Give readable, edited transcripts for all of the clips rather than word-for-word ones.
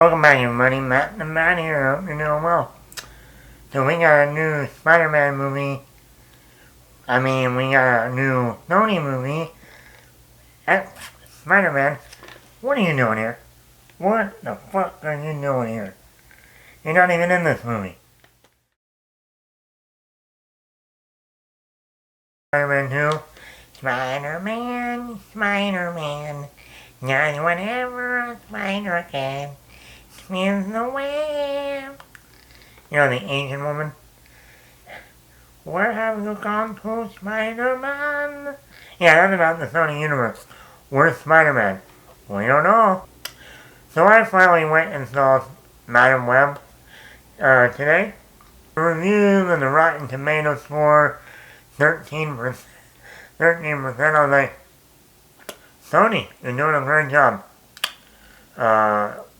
Welcome back everybody, Matt the Man here, hope you're doing well. So we got a new Spider-Man movie, we got a new Sony movie, Spider-Man, what are you doing here? What the fuck are you doing here? You're not even in this movie. Spider-Man 2, Spider-Man, not whenever a spider can, spins the web. You know the Asian woman? Where have you gone to, Spider-Man? Yeah, that's about the Sony universe. Where's Spider-Man? We don't know. So I finally went and saw Madam Web today. The reviews and the Rotten Tomato score, 13%. 13%. I was like, Sony, you're doing a great job.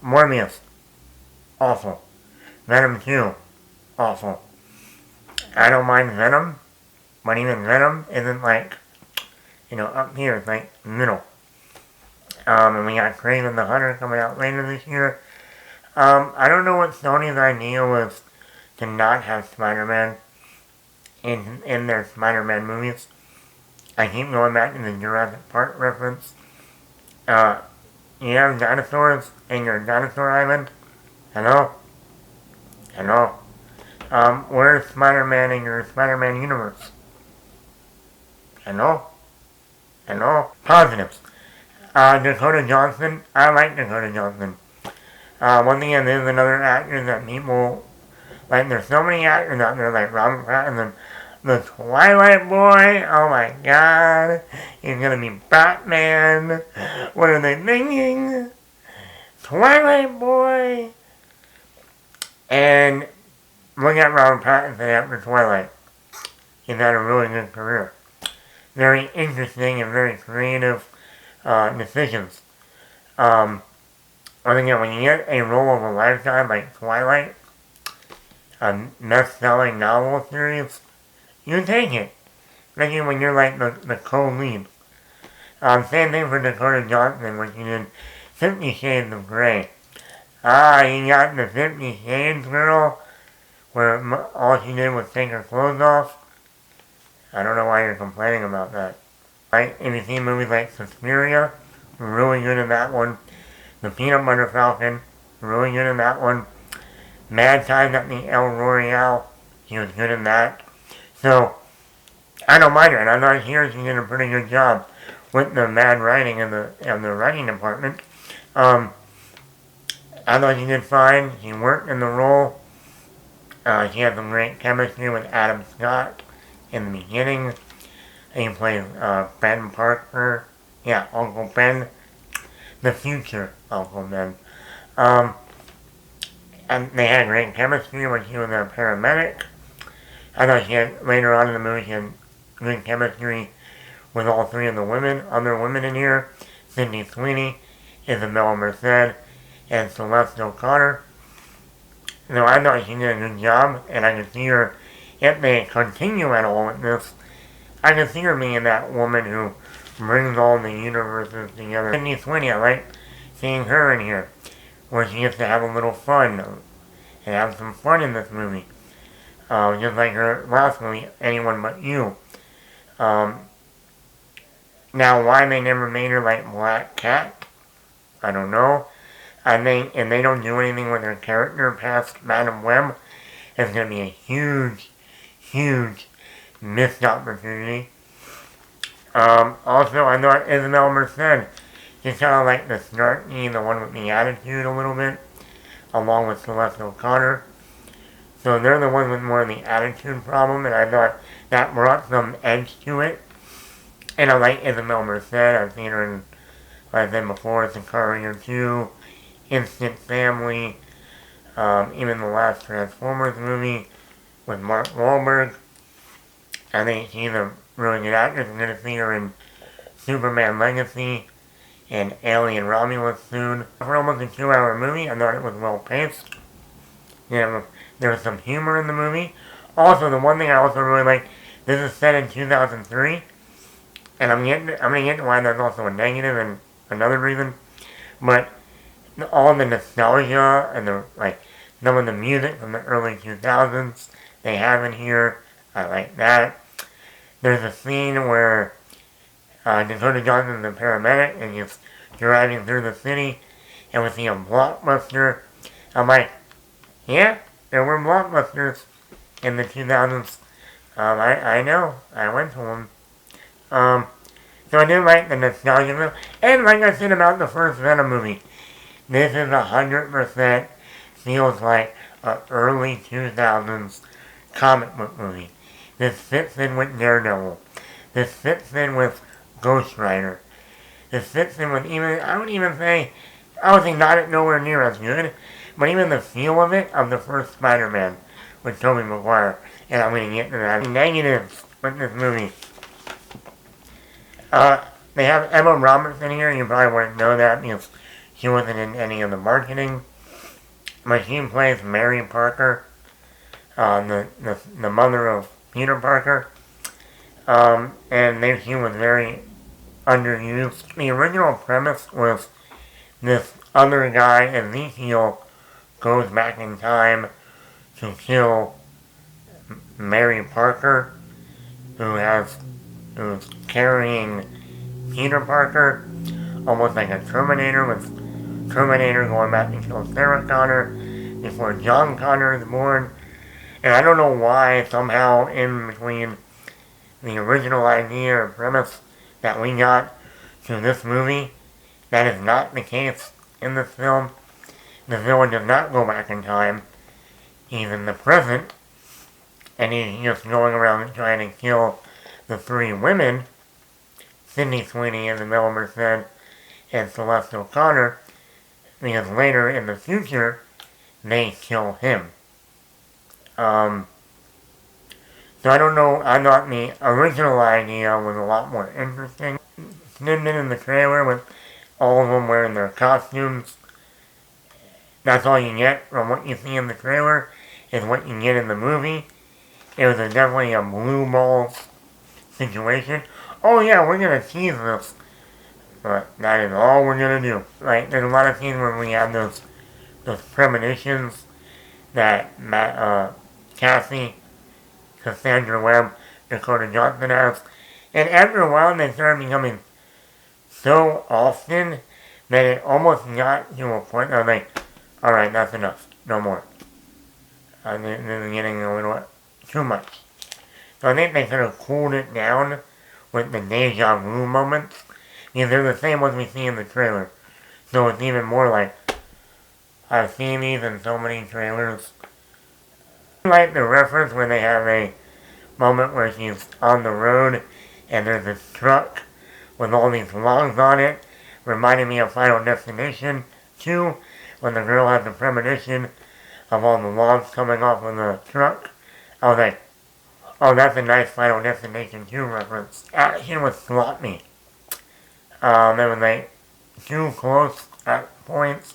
Morbius, awful. Venom 2, awful. I don't mind Venom, but even Venom isn't like, up here, it's like middle. And we got Craven the Hunter coming out later this year. I don't know what Sony's idea was to not have Spider-Man in their Spider-Man movies. I keep going back to the Jurassic Park reference. You have dinosaurs in your dinosaur island? Hello? Hello? Where's Spider-Man in your Spider-Man universe? Hello? Hello? Positives. Dakota Johnson. I like Dakota Johnson. Once again, there's another actor that people, like, there's so many actors out there, like Robert Pattinson, the Twilight Boy, oh my god, he's gonna be Batman, what are they thinking? Twilight Boy! And look at Robert Pattinson after Twilight. He's had a really good career. Very interesting and very creative decisions. I think that when you get a role of a lifetime like Twilight, a best-selling novel series, you take it. Especially when you're like the co-lead. Same thing for Dakota Johnson when she did 50 Shades of Grey. You got the 50 Shades girl, where all she did was take her clothes off. I don't know why you're complaining about that. Right? If you see movies like Suspiria, really good in that one. The Peanut Butter Falcon, really good in that one. Mad Times at the El Royale, she was good in that. So, I don't mind her, and I thought here she did a pretty good job with the mad writing in the writing department. I thought she did fine. She worked in the role. She had some great chemistry with Adam Scott in the beginning. He played Ben Parker. Yeah, Uncle Ben. The future Uncle Ben. And they had great chemistry when she was a paramedic. I thought she had, later on in the movie, she had good chemistry with all three of the other women in here. Sydney Sweeney, Isabel Merced, and Celeste O'Connor. So I thought she did a good job, and I could see her, if they continue at all with this, I could see her being that woman who brings all the universes together. Sydney Sweeney, I like seeing her in here, where she gets to have a little fun, and have some fun in this movie. Just like her last movie, Anyone But You. Now, why they never made her like Black Cat, I don't know. And they don't do anything with her character past Madam Web, it's going to be a huge, huge missed opportunity. Also, I thought Isabel Merced, she's kind of like the snarky, the one with the attitude a little bit, along with Celeste O'Connor. So they're the ones with more of the attitude problem, and I thought that brought some edge to it. And I like Isabel Merced. I've seen her in, like I said before, Sicario 2, Instant Family, even the last Transformers movie with Mark Wahlberg. I think she's a really good actress. I'm going to see her in Superman Legacy and Alien Romulus soon. For almost a 2-hour movie, I thought it was well paced. There was some humor in the movie. Also, the one thing I also really like, this is set in 2003, and I'm going to get to why that's also a negative and another reason, but all the nostalgia and the like some of the music from the early 2000s they have in here. I like that. There's a scene where Dakota Johnson's a paramedic and he's driving through the city and we see a blockbuster. I'm like, yeah, there were blockbusters in the 2000s. I know. I went to them. So I do like the nostalgia. And like I said about the first Venom movie, this is 100% feels like an early 2000s comic book movie. This fits in with Daredevil. This fits in with Ghost Rider. This fits in with even, I would even say, I would say not nowhere near as good, but even the feel of it, of the first Spider-Man with Tobey Maguire. And I'm going to get to that. Negatives with this movie. They have Emma Robertson here. You probably wouldn't know that because she wasn't in any of the marketing. But she plays Mary Parker, the mother of Peter Parker. And she was very underused. The original premise was this other guy, Ezekiel, goes back in time to kill Mary Parker, who's carrying Peter Parker, almost like a Terminator, with Terminator going back to kill Sarah Connor before John Connor is born. And I don't know why, somehow in between the original idea or premise that we got to this movie, that is not the case in this film. The villain does not go back in time. He's in the present, and he's just going around trying to kill the three women, Sydney Sweeney, Isabel, Merced, and Celeste O'Connor, because later in the future, they kill him. So I don't know, I thought the original idea was a lot more interesting. Snippet in the trailer with all of them wearing their costumes. That's all you get from what you see in the trailer, is what you get in the movie. It was definitely a blue balls situation. Oh yeah, we're gonna tease this. But that is all we're gonna do. Like, there's a lot of scenes where we have those premonitions that Cassie, Cassandra Webb, Dakota Johnson has. And after a while, they started becoming so often that it almost got to a point where I was like, alright, that's enough. No more. This is getting a little too much. So I think they could have cooled it down with the deja vu moments, because they're the same ones we see in the trailer. So it's even more like, I've seen these in so many trailers. I like the reference when they have a moment where she's on the road and there's a truck with all these logs on it, reminding me of Final Destination 2, when the girl has the premonition of all the logs coming off of the truck. I was like, oh, that's a nice Final Destination 2 reference. Action was sloppy. It was like too close at points.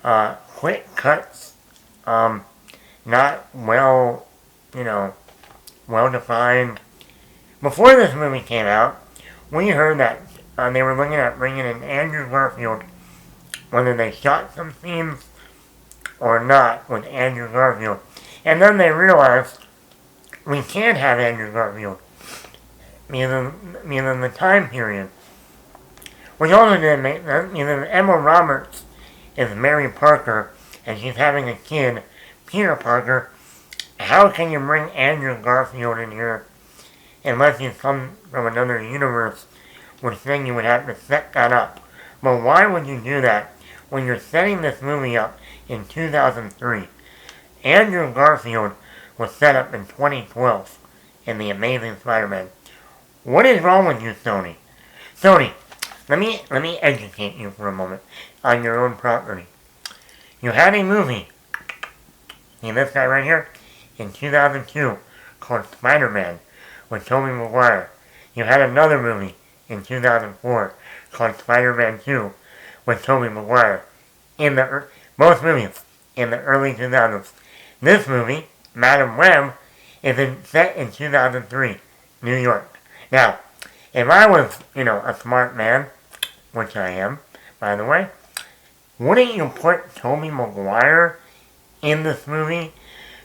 Quick cuts. Not well, well defined. Before this movie came out, we heard that they were looking at bringing in Andrew Garfield, whether they shot some scenes or not with Andrew Garfield. And then they realized we can't have Andrew Garfield because of the time period. Which also didn't make sense, because Emma Roberts is Mary Parker and she's having a kid, Peter Parker. How can you bring Andrew Garfield in here unless he's come from another universe, which then you would have to set that up. But why would you do that when you're setting this movie up in 2003? Andrew Garfield was set up in 2012 in The Amazing Spider-Man. What is wrong with you, Sony? Sony, let me educate you for a moment on your own property. You had a movie, see this guy right here, in 2002 called Spider-Man with Tobey Maguire. You had another movie in 2004 called Spider-Man 2 with Tobey Maguire. Both movies in the early 2000s. This movie, Madam Web, is set in 2003, New York. Now, if I was, a smart man, which I am, by the way, wouldn't you put Tobey Maguire in this movie?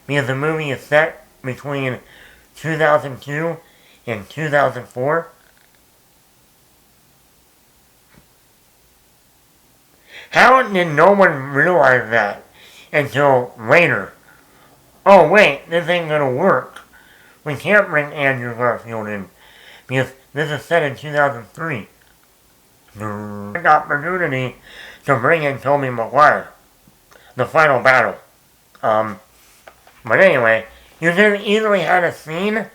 Because the movie is set between 2002 and 2004. How did no one realize that until later? Oh wait, this ain't gonna work. We can't bring Andrew Garfield in because this is set in 2003. The opportunity to bring in Tobey Maguire. The final battle. But anyway, you could have easily had a scene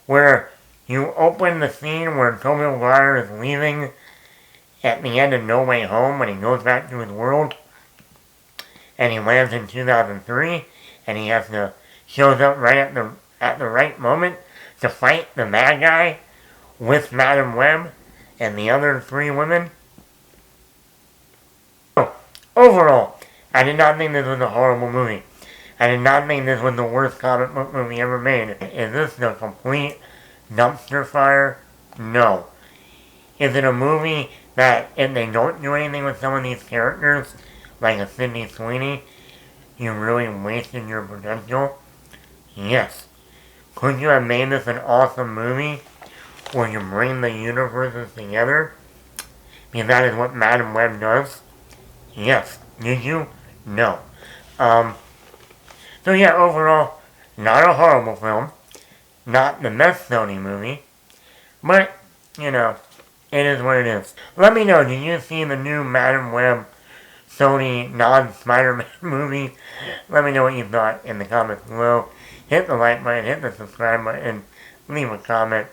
where you open the scene where Tobey Maguire is leaving at the end of No Way Home when he goes back to his world and he lands in 2003 and he shows up right at the right moment to fight the bad guy with Madam Web and the other three women. So, overall, I did not think this was a horrible movie. I did not think this was the worst comic book movie ever made. Is this the complete dumpster fire? No. Is it a movie that if they don't do anything with some of these characters, like a Sydney Sweeney, you really wasted your potential? Yes. Could you have made this an awesome movie where you bring the universes together? Because that is what Madam Web does? Yes. Did you? No. So yeah, overall, not a horrible film. Not the best Sony movie. But, you know, it is what it is. Let me know, did you see the new Madam Web Sony non-Spider-Man movie? Let me know what you thought in the comments below. Hit the like button, hit the subscribe button, leave a comment.